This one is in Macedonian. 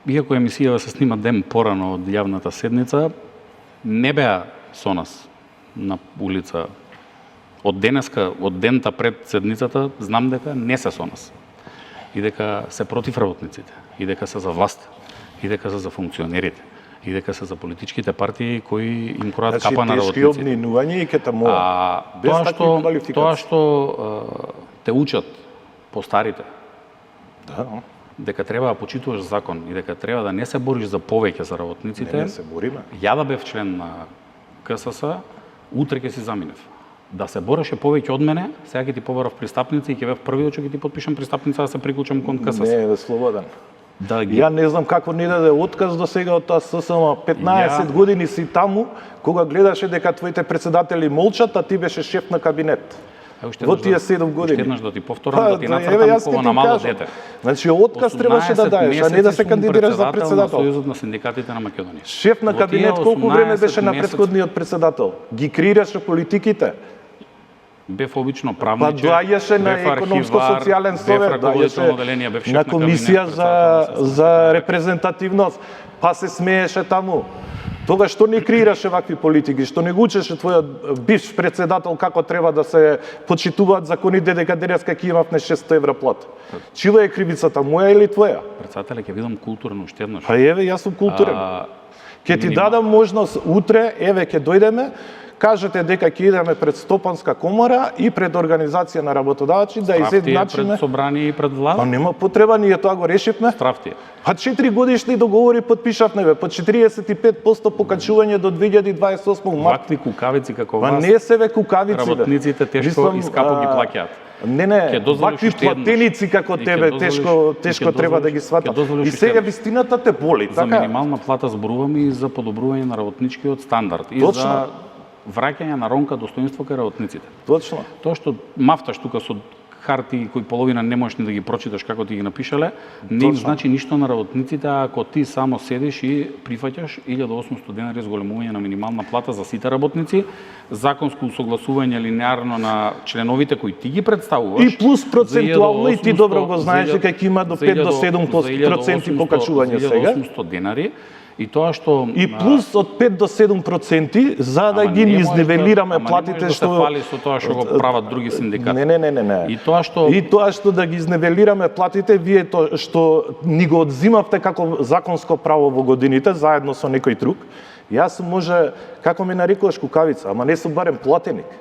иако емисијава се снима ден порано од јавната седница, не беа со нас на улица. Од денеска, од дента пред седницата, знам дека не се со нас. И дека се против работниците, и дека се за власт, и дека се за функционерите, и дека се за политичките партии кои им кројат капа на работниците. Тешки обвинувања и кетамова. Тоа што те учат по старите, да, дека треба да почитуваш закон и дека треба да не се бориш за повеќе за работниците. Не се бориме. Ја да бев член на КСС, утре ќе си заминев. Да се бореше повеќе од мене, сега ќе ти побарав пристапница и ќе бев првиот што ќе ти подпишам пристапница да се приклучам кон КСС. Не, бе слободен. Да ги... Ја не знам како не даде отказ до сега од таа ССМ. 15 години си таму, кога гледаше дека твоите председатели молчат, а ти беше шеф на кабинет. Во тие 7 години. Еднаш да ти повторам, да ти нацртам кога на мало дете. Значи отказ требаше да даеш, а не да се кандидираш за председател. На Сојузот на синдикатите на Македонија. Шеф на кабинет колку време беше на претходниот председател? Ги креираше политиките. Бев обично правниче. Па доаѓаше на економско-социјален совет, доаѓаше на комисија за репрезентативност, па се смееше таму. Тога што не креираше вакви политики, што не го учеше твојот бивш председател како треба да се почитуваат законите дека денеска ќе имавме 600 евра плат. Чија е кривицата, моја или твоја? Председателе, ќе видам културно уштеднош. Па еве, јас сум културен. Ќе ти дадам можност утре, еве ќе дојдеме, кажете дека ќе идеме пред Стопанска комора и пред организација на работодавачи да изедначиме пред собрание и пред влада. Па нема потреба, ние тоа го решивме. Страфти. Па 4 годишни договори подпишавме бе, по 45% покачување до 2028 март. Вакви кукавици како вас. Па не се ве кукавици. Работниците тешко и скапо ги плаќаат. Не, вакви платеници како тебе тешко треба да ги сватат. И сега вистината те боли, така? За минимална плата зборуваме и за подобрување на работничкиот стандард и за враќање на ронка достоинство кај работниците. Точно. Тоа што мафташ тука со хартии кои половина не можеш ни да ги прочиташ како ти ги напишале, не им значи ништо на работниците ако ти само седиш и прифаќаш 1800 денари зголемување на минимална плата за сите работници, законско усогласување линеарно на членовите кои ти ги представуваш. И плюс процентуално и ти добро го знаеш дека ќе има до 5 до 7% покачување сега. 1800 денари. И тоа што и плюс од 5 до 7% за да ги изнивелираме платите што се фали со тоа што го прават други синдикати. Не. И тоа што да ги изнивелираме платите, вие тоа што ни го одзимавте како законско право во годините заедно со некој друг. Јас може како ме нарекуваш кукавица, ама не сум барем платеник.